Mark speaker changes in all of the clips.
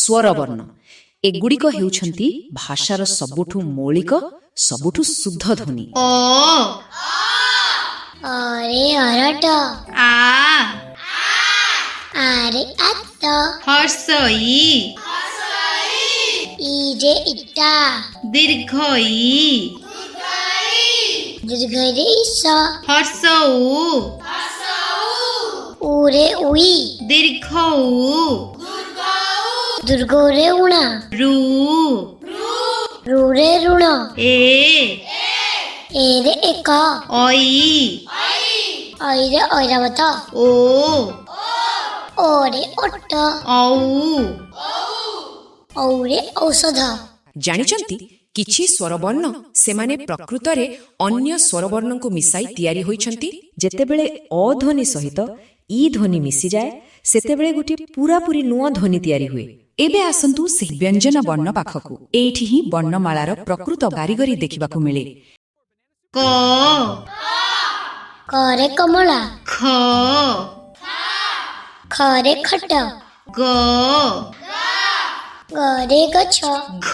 Speaker 1: स्वरवर्ण एगुड़िक हेउछंती भाषार सबुठु मौलिक सबुठु शुद्ध ध्वनि।
Speaker 2: ओ
Speaker 3: अरे अरट
Speaker 2: आ
Speaker 3: आरे अत्त
Speaker 2: हर्षई
Speaker 3: इरे इट्टा
Speaker 2: दीर्घई
Speaker 3: दीर्घरे इस
Speaker 2: हर्षऊ
Speaker 3: उरे उई
Speaker 2: दीर्घऊ
Speaker 3: दुर्गोरे उणा
Speaker 2: रू
Speaker 3: रूरे ऋण
Speaker 2: ए
Speaker 3: एरे एक
Speaker 2: ओई
Speaker 3: ऐरे ऐरावत
Speaker 2: ओ
Speaker 3: ओरे ओट
Speaker 2: औ
Speaker 3: औरे औषध।
Speaker 1: जानिचंती किछि स्वरवर्ण सेमाने प्रकृतरे अन्य स्वरवर्ण को मिसाई तैयारी होइछंती। जेतेबेले अ ध्वनि सहित ई ध्वनि मिसी जाए सेतेबेले गुटी पूरा पूरी नुआ ध्वनि तैयारी हुए। एबे आसंतु से व्यंजन वर्ण पाखकु। एठी ही वर्णमालार प्रकृत कारीगरी देखिबाकू मिले।
Speaker 2: क
Speaker 3: करे कमला
Speaker 2: ख
Speaker 3: खरे खट
Speaker 2: ग
Speaker 3: गरे गछ
Speaker 2: घ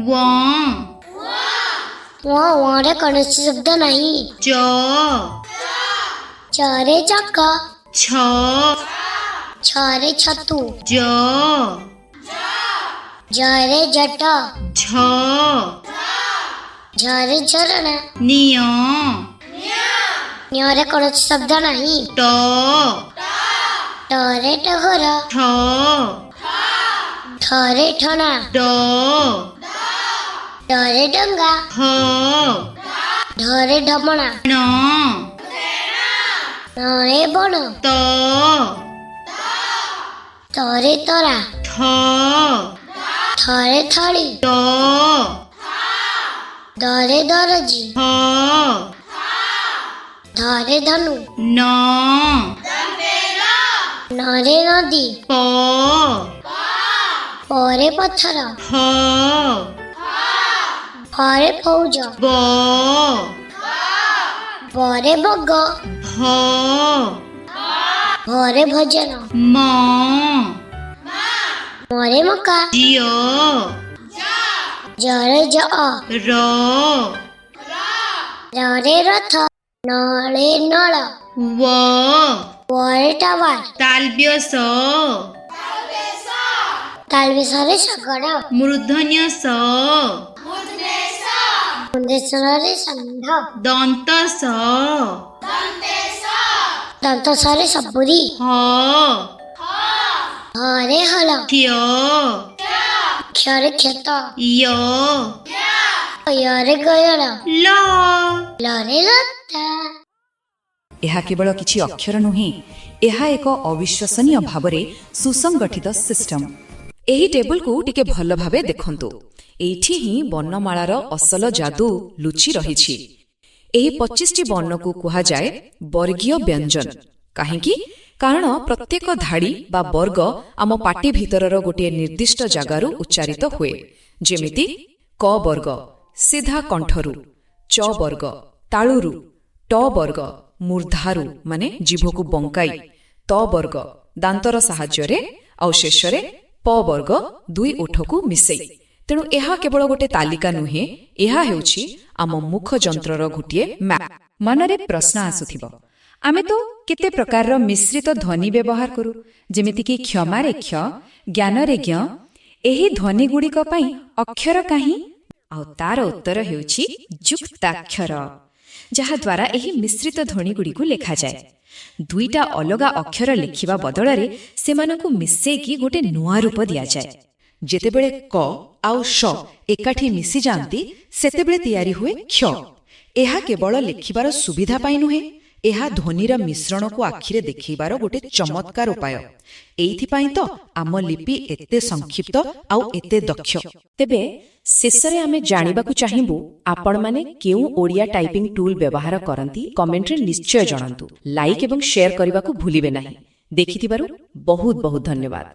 Speaker 2: व
Speaker 3: वरे कौनसी शब्द नहीं।
Speaker 2: च
Speaker 3: चरे चक्का
Speaker 2: छ
Speaker 3: छरे छतु
Speaker 2: ज
Speaker 3: जरे जट
Speaker 2: झ
Speaker 3: झरे झरना
Speaker 2: निय
Speaker 3: न्यारे कौनसी शब्द नहीं।
Speaker 2: ट
Speaker 3: टरे टगर
Speaker 2: ठ
Speaker 3: ठरे ठना
Speaker 2: ड
Speaker 3: डरे डंगा
Speaker 2: ह
Speaker 3: ढरे ढमणा
Speaker 2: ण
Speaker 3: नरे बण
Speaker 2: त
Speaker 3: तरे तरा
Speaker 2: थ
Speaker 3: थरे थड़ी
Speaker 2: द
Speaker 3: दरे दरजी
Speaker 2: ह
Speaker 3: धरे धनु
Speaker 2: न
Speaker 3: नरे नदी
Speaker 2: प
Speaker 3: परे पत्थर
Speaker 2: ह
Speaker 3: फरे फौज
Speaker 2: ब
Speaker 3: बरे बग
Speaker 2: भ
Speaker 3: भरे भजन
Speaker 2: म
Speaker 3: मरे मका
Speaker 2: जिय
Speaker 3: जरे ज
Speaker 2: र
Speaker 3: ररे रथ नळे नळ
Speaker 2: व
Speaker 3: वरे टावर
Speaker 2: तालव्य स
Speaker 3: तालविसरे शगड
Speaker 2: मूर्धन्य स
Speaker 3: मुंडेश्वरे संध
Speaker 2: दंत स
Speaker 3: दंतसरे सबुरी
Speaker 2: ह
Speaker 3: हरे हल
Speaker 2: क्य
Speaker 3: क्षरे क्षत
Speaker 2: य
Speaker 3: यरे गयल
Speaker 2: ल
Speaker 3: लरे रत्ता।
Speaker 1: ଏହା କେବଳ କିଛି ଅକ୍ଷର ନୁହେଁ, ଏହା ଏକ ଅବିଶ୍ୱସନୀୟ ଭାବରେ ସୁସଂଗଠିତ ସିଷ୍ଟମ। ଏହି ଟେବୁଲକୁ ଟିକେ ଭଲ ଭାବେ ଦେଖନ୍ତୁ। ଏଇଠି ହିଁ ବର୍ଣ୍ଣମାଳାର ଅସଲ ଯାଦୁ ଲୁଚି ରହିଛି। ଏହି 25ଟି ବର୍ଣ୍ଣକୁ କୁହାଯାଏ ବର୍ଗୀୟ ବ୍ୟଞ୍ଜନ। କାହିଁକି? କାରଣ ପ୍ରତ୍ୟେକ ଧାଡ଼ି ବା ବର୍ଗ ଆମ ପାଟି ଭିତରର ଗୋଟିଏ ନିର୍ଦ୍ଦିଷ୍ଟ ଜାଗାରୁ ଉଚ୍ଚାରିତ ହୁଏ। ଯେମିତି କ ବର୍ଗ ସିଧା କଣ୍ଠରୁ, ଚ ବର୍ଗ ତାଳୁରୁ, ଟ ବର୍ଗ ମୂର୍ଦ୍ଧାରୁ ମାନେ ଜିଭକୁ ବଙ୍କାଇ, ତ ବର୍ଗ ଦାନ୍ତର ସାହାଯ୍ୟରେ, ଆଉ ଶେଷରେ ପ ବର୍ଗ ଦୁଇ ଓଠକୁ ମିଶେଇ। ତେଣୁ ଏହା କେବଳ ଗୋଟେ ତାଲିକା ନୁହେଁ, ଏହା ହେଉଛି ଆମ ମୁଖ ଯନ୍ତ୍ରର ଗୋଟିଏ ମ୍ୟାପ୍। ମନରେ ପ୍ରଶ୍ନ ଆସୁଥିବ, ଆମେ ତ କେତେ ପ୍ରକାରର ମିଶ୍ରିତ ଧ୍ୱନି ବ୍ୟବହାର କରୁ, ଯେମିତିକି କ୍ଷମାରେ କ୍ଷ, ଜ୍ଞାନରେ ଜ୍ଞ। ଏହି ଧ୍ୱନିଗୁଡ଼ିକ ପାଇଁ ଅକ୍ଷର କାହିଁ? ଆଉ ତାର ଉତ୍ତର ହେଉଛି ଯୁକ୍ତାକ୍ଷର, ଯାହାଦ୍ୱାରା ଏହି ମିଶ୍ରିତ ଧ୍ୱନିଗୁଡ଼ିକୁ ଲେଖାଯାଏ। ଦୁଇଟା ଅଲଗା ଅକ୍ଷର ଲେଖିବା ବଦଳରେ ସେମାନଙ୍କୁ ମିଶେଇକି ଗୋଟେ ନୂଆ ରୂପ ଦିଆଯାଏ। ଯେତେବେଳେ କ ଆଉ ଶ ଏକାଠି ମିଶିଯାଆନ୍ତି ସେତେବେଳେ ତିଆରି ହୁଏ କ୍ଷ। ଏହା କେବଳ ଲେଖିବାର ସୁବିଧା ପାଇଁ ନୁହେଁ, ଏହା ଧ୍ୱନିର ମିଶ୍ରଣକୁ ଆଖିରେ ଦେଖେଇବାର ଗୋଟେ ଚମତ୍କାର ଉପାୟ। ଏଇଥିପାଇଁ ତ ଆମ ଲିପି ଏତେ ସଂକ୍ଷିପ୍ତ ଆଉ ଏତେ ଦକ୍ଷ। ତେବେ ଶେଷରେ ଆମେ ଜାଣିବାକୁ ଚାହିଁବୁ ଆପଣମାନେ କେଉଁ ଓଡ଼ିଆ ଟାଇପିଂ ଟୁଲ୍ ବ୍ୟବହାର କରନ୍ତି। କମେଣ୍ଟରେ ନିଶ୍ଚୟ ଜଣାନ୍ତୁ। ଲାଇକ୍ ଏବଂ ସେୟାର କରିବାକୁ ଭୁଲିବେ ନାହିଁ। ଦେଖିଥିବାରୁ ବହୁତ ବହୁତ ଧନ୍ୟବାଦ।